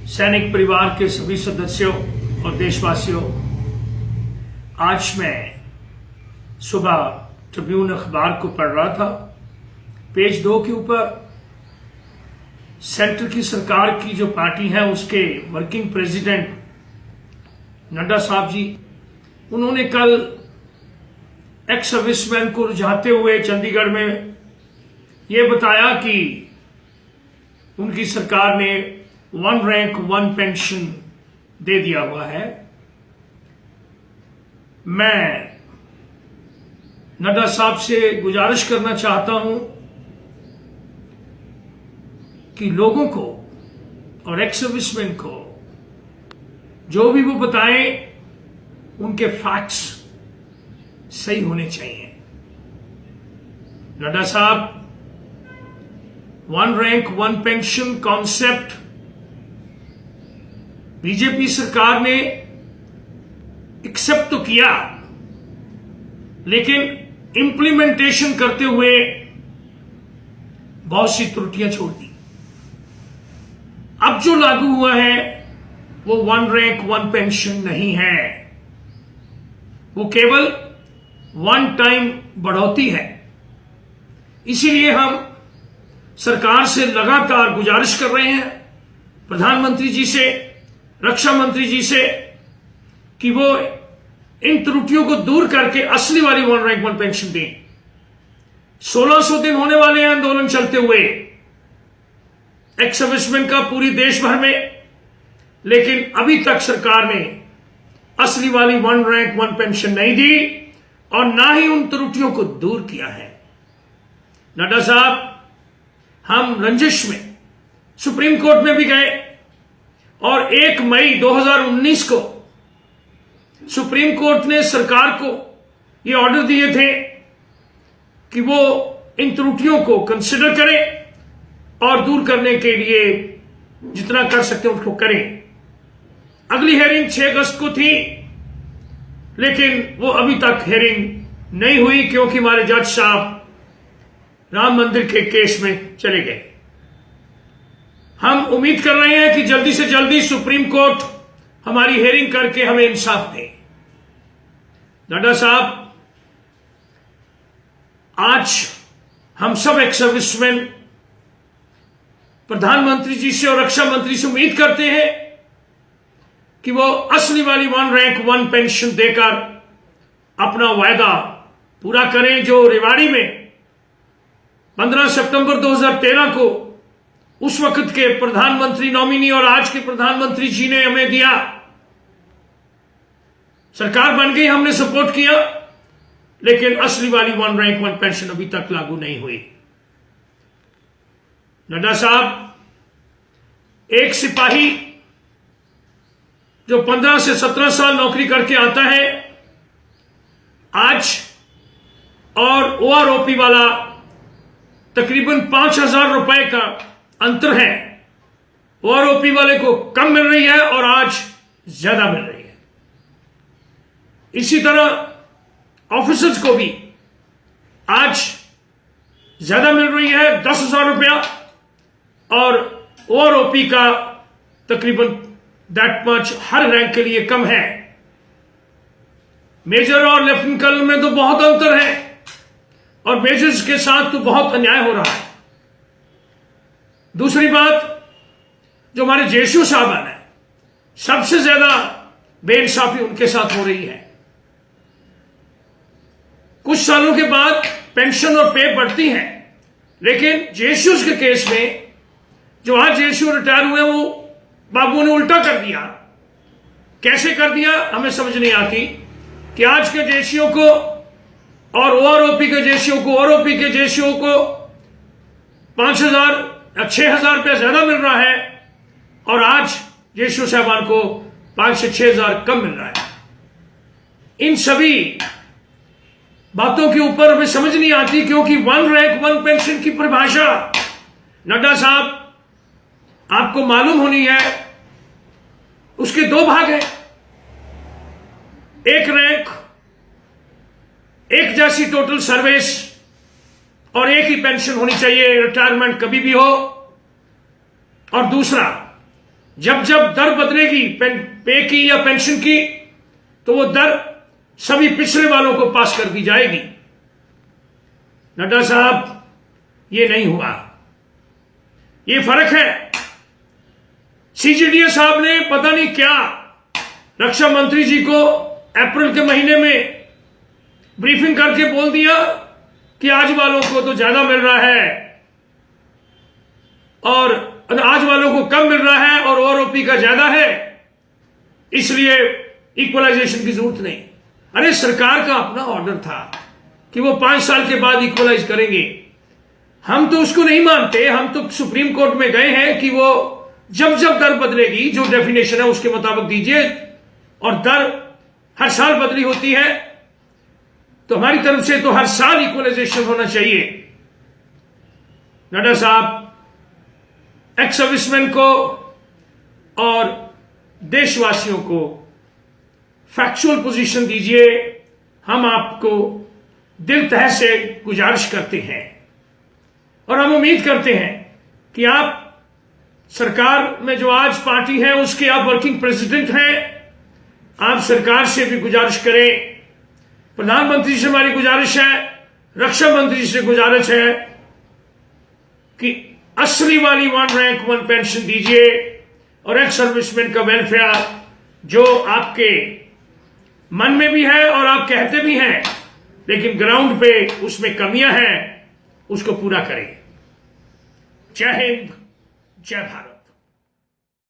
सैनिक परिवार के सभी सदस्यों और देशवासियों, आज मैं सुबह ट्रिब्यून अखबार को पढ़ रहा था। पेज 2 के ऊपर सेंटर की सरकार की जो पार्टी है उसके वर्किंग प्रेसिडेंट नड्डा साहब जी, उन्होंने कल एक्स सर्विसमैन को रुझाते हुए चंडीगढ़ में ये बताया कि उनकी सरकार ने 1 रैंक 1 पेंशन दे दिया हुआ है। मैं नड्डा साहब से गुजारिश करना चाहता हूं कि लोगों को और एक्स सर्विसमैन को जो भी वो बताएं उनके फैक्ट्स सही होने चाहिए। नड्डा साहब, 1 रैंक 1 पेंशन कॉन्सेप्ट बीजेपी सरकार ने एक्सेप्ट तो किया, लेकिन इंप्लीमेंटेशन करते हुए बहुत सी त्रुटियां छोड़ दी। अब जो लागू हुआ है वो 1 रैंक 1 पेंशन नहीं है, वो केवल 1 टाइम बढ़ोतरी है। इसीलिए हम सरकार से लगातार गुजारिश कर रहे हैं, प्रधानमंत्री जी से, रक्षा मंत्री जी से, कि वो इन त्रुटियों को दूर करके असली वाली 1 रैंक 1 पेंशन दें। 1600 दिन होने वाले हैं आंदोलन चलते हुए एक्स सर्विसमैन का पूरी देश भर में, लेकिन अभी तक सरकार ने असली वाली 1 रैंक 1 पेंशन नहीं दी और ना ही उन त्रुटियों को दूर किया है। नड्डा साहब, हम रंजिश में सुप्रीम कोर्ट में भी गए और 1 मई 2019 को सुप्रीम कोर्ट ने सरकार को ये ऑर्डर दिए थे कि वो इन त्रुटियों को कंसिडर करें और दूर करने के लिए जितना कर सकते हैं उसको करें। अगली हेयरिंग 6 अगस्त को थी, लेकिन वो अभी तक हेयरिंग नहीं हुई क्योंकि हमारे जज साहब राम मंदिर के केस में चले गए। हम उम्मीद कर रहे हैं कि जल्दी से जल्दी सुप्रीम कोर्ट हमारी हियरिंग करके हमें इंसाफ दे। नड्डा साहब, आज हम सब एक्स सर्विसमैन प्रधानमंत्री जी से और रक्षा मंत्री से उम्मीद करते हैं कि वो असली वाली 1 रैंक 1 पेंशन देकर अपना वायदा पूरा करें जो रेवाड़ी में 15 सितंबर 2013 को उस वक्त के प्रधानमंत्री नॉमिनी और आज के प्रधानमंत्री जी ने हमें दिया। सरकार बन गई, हमने सपोर्ट किया, लेकिन असली वाली 1 रैंक 1 पेंशन अभी तक लागू नहीं हुई। नड्डा साहब, एक सिपाही जो 15 से 17 साल नौकरी करके आता है आज, और ओआरओपी वाला तकरीबन 5,000 रुपए का अंतर है। ओआरओपी वाले को कम मिल रही है और आज ज्यादा मिल रही है। इसी तरह ऑफिसर्स को भी आज ज्यादा मिल रही है 10,000 रुपया, और ओआरओपी का तकरीबन दैट मच हर रैंक के लिए कम है। मेजर और लेफ्टिनेंट कर्नल में तो बहुत अंतर है और मेजर्स के साथ तो बहुत अन्याय हो रहा है। दूसरी बात, जो हमारे जेएसयू साहबान है, सबसे ज्यादा बेइंसाफी उनके साथ हो रही है। कुछ सालों के बाद पेंशन और पे बढ़ती है, लेकिन जेएसयू के केस में जो आज जेएसयू रिटायर हुए वो बाबू ने उल्टा कर दिया। कैसे कर दिया हमें समझ नहीं आती कि आज के जेएसयू को और ओआरओपी के जेएसयू को, ओआरओपी के जेएसयू को 5,000 या 6,000 रुपया ज्यादा मिल रहा है और आज जेएसयू साहबान को 5 से 6,000 कम मिल रहा है। इन सभी बातों के ऊपर हमें समझ नहीं आती, क्योंकि 1 रैंक 1 पेंशन की परिभाषा, नड्डा साहब, आपको मालूम होनी है, उसके 2 भाग हैं। एक रैंक, एक जैसी टोटल सर्विस और एक ही पेंशन होनी चाहिए, रिटायरमेंट कभी भी हो। और दूसरा जब जब दर बदलेगी पे की या पेंशन की, तो वो दर सभी पिछड़े वालों को पास कर दी जाएगी। नड्डा साहब, ये नहीं हुआ। ये फर्क है। सीजीडीए साहब ने पता नहीं क्या रक्षा मंत्री जी को अप्रैल के महीने में ब्रीफिंग करके बोल दिया कि आज वालों को तो ज्यादा मिल रहा है और आज वालों को कम मिल रहा है और ओआरओपी का ज्यादा है, इसलिए इक्वलाइजेशन की जरूरत नहीं। अरे सरकार का अपना ऑर्डर था कि वो 5 साल के बाद इक्वलाइज करेंगे। हम तो उसको नहीं मानते। हम तो सुप्रीम कोर्ट में गए हैं कि वो जब जब दर बदलेगी, जो डेफिनेशन है उसके मुताबिक दीजिए, और दर हर साल बदली होती है तो हमारी तरफ से तो हर साल इक्वलाइजेशन होना चाहिए। नड्डा साहब, एक्स सर्विसमैन को और देशवासियों को फैक्चुअल पोजीशन दीजिए। हम आपको दिल तह से गुजारिश करते हैं और हम उम्मीद करते हैं कि आप सरकार में जो आज पार्टी है उसके आप वर्किंग प्रेसिडेंट हैं। आप सरकार से भी गुजारिश करें, प्रधानमंत्री से हमारी गुजारिश है, रक्षा मंत्री से गुजारिश है कि असली वाली 1 रैंक 1 पेंशन दीजिए और एक्स सर्विसमैन का वेलफेयर जो आपके मन में भी है और आप कहते भी हैं लेकिन ग्राउंड पे उसमें कमियां हैं, उसको पूरा करें। जय हिंद, जय भारत।